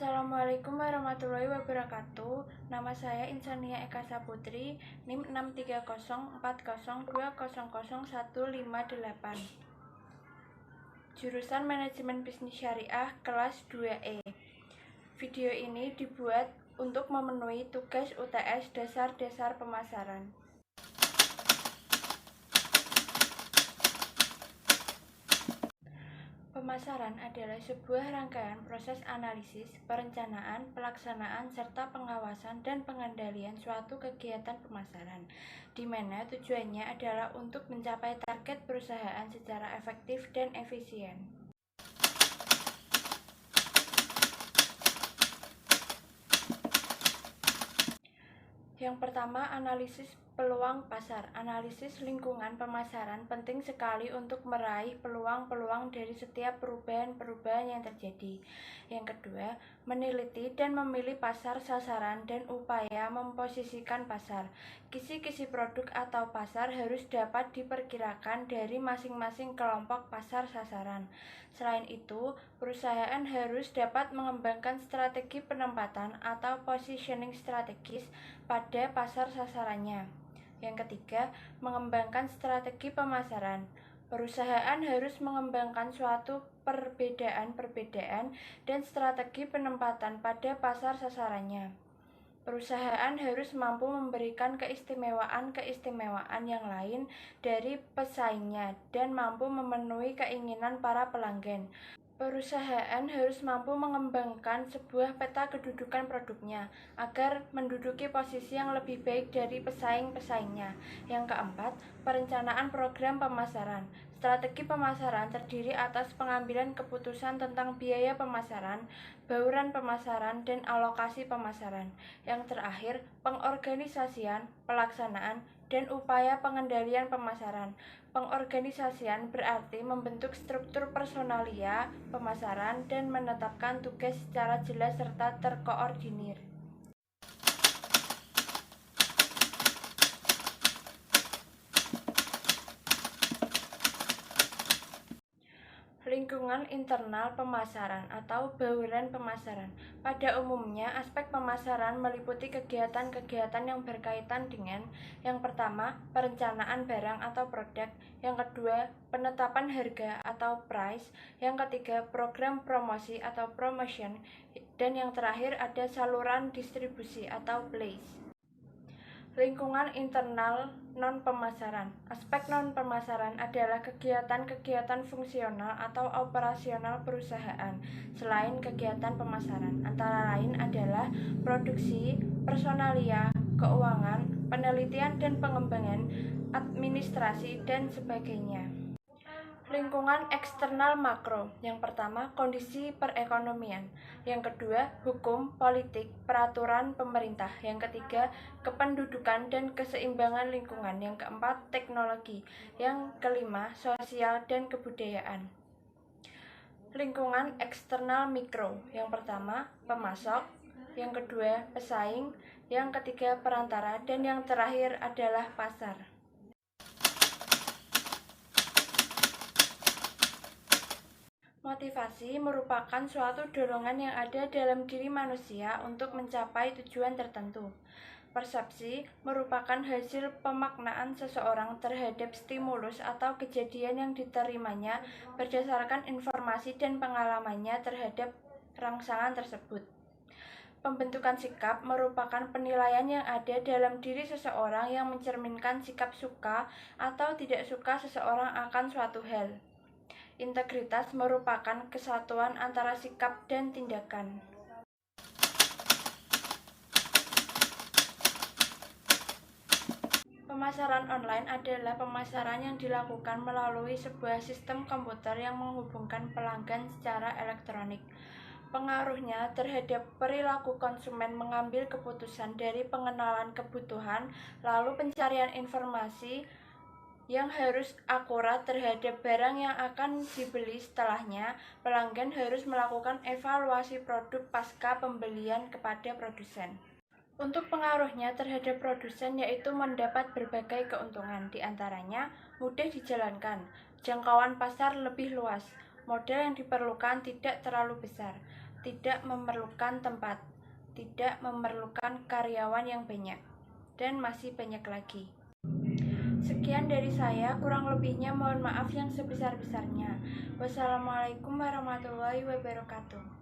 Assalamualaikum warahmatullahi wabarakatuh. Nama saya Insania Eka Saputri, NIM 63040200158. Jurusan Manajemen Bisnis Syariah kelas 2E. Video ini dibuat untuk memenuhi tugas UTS Dasar-Dasar Pemasaran. Pemasaran adalah sebuah rangkaian proses analisis, perencanaan, pelaksanaan, serta pengawasan dan pengendalian suatu kegiatan pemasaran, di mana tujuannya adalah untuk mencapai target perusahaan secara efektif dan efisien. Yang pertama, analisis peluang pasar. Analisis lingkungan pemasaran penting sekali untuk meraih peluang-peluang dari setiap perubahan-perubahan yang terjadi. Yang kedua, meneliti dan memilih pasar sasaran dan upaya memposisikan pasar. Kisi-kisi produk atau pasar harus dapat diperkirakan dari masing-masing kelompok pasar sasaran. Selain itu, perusahaan harus dapat mengembangkan strategi penempatan atau positioning strategis pada pasar sasarannya. Yang ketiga, mengembangkan strategi pemasaran. Perusahaan harus mengembangkan suatu perbedaan dan strategi penempatan pada pasar sasarannya. Perusahaan harus mampu memberikan keistimewaan yang lain dari pesaingnya dan mampu memenuhi keinginan para pelanggan. Perusahaan harus mampu mengembangkan sebuah peta kedudukan produknya agar menduduki posisi yang lebih baik dari pesaing-pesaingnya. Yang keempat, perencanaan program pemasaran. Strategi pemasaran terdiri atas pengambilan keputusan tentang biaya pemasaran, bauran pemasaran, dan alokasi pemasaran. Yang terakhir, pengorganisasian, pelaksanaan, dan upaya pengendalian pemasaran. Pengorganisasian berarti membentuk struktur personalia pemasaran dan menetapkan tugas secara jelas serta terkoordinir. Lingkungan internal pemasaran atau bauran pemasaran. Pada umumnya, aspek pemasaran meliputi kegiatan-kegiatan yang berkaitan dengan yang pertama, perencanaan barang atau produk, yang kedua, penetapan harga atau price, yang ketiga, program promosi atau promotion, dan yang terakhir ada saluran distribusi atau place. Lingkungan internal non-pemasaran. Aspek non-pemasaran adalah kegiatan-kegiatan fungsional atau operasional perusahaan selain kegiatan pemasaran. Antara lain adalah produksi, personalia, keuangan, penelitian dan pengembangan, administrasi, dan sebagainya. Lingkungan eksternal makro. Yang pertama, kondisi perekonomian. Yang kedua, hukum, politik, peraturan pemerintah. Yang ketiga, kependudukan dan keseimbangan lingkungan. Yang keempat, teknologi. Yang kelima, sosial dan kebudayaan. Lingkungan eksternal mikro. Yang pertama, pemasok. Yang kedua, pesaing. Yang ketiga, perantara. Dan yang terakhir adalah pasar. Motivasi merupakan suatu dorongan yang ada dalam diri manusia untuk mencapai tujuan tertentu. Persepsi merupakan hasil pemaknaan seseorang terhadap stimulus atau kejadian yang diterimanya berdasarkan informasi dan pengalamannya terhadap rangsangan tersebut. Pembentukan sikap merupakan penilaian yang ada dalam diri seseorang yang mencerminkan sikap suka atau tidak suka seseorang akan suatu hal. Integritas merupakan kesatuan antara sikap dan tindakan. Pemasaran online adalah pemasaran yang dilakukan melalui sebuah sistem komputer yang menghubungkan pelanggan secara elektronik. Pengaruhnya terhadap perilaku konsumen mengambil keputusan dari pengenalan kebutuhan, lalu pencarian informasi yang harus akurat terhadap barang yang akan dibeli setelahnya. Pelanggan harus melakukan evaluasi produk pasca pembelian kepada produsen. Untuk pengaruhnya terhadap produsen yaitu mendapat berbagai keuntungan, diantaranya mudah dijalankan, jangkauan pasar lebih luas, modal yang diperlukan tidak terlalu besar, tidak memerlukan tempat, tidak memerlukan karyawan yang banyak, dan masih banyak lagi. Sekian dari saya, kurang lebihnya mohon maaf yang sebesar-besarnya. Wassalamualaikum warahmatullahi wabarakatuh.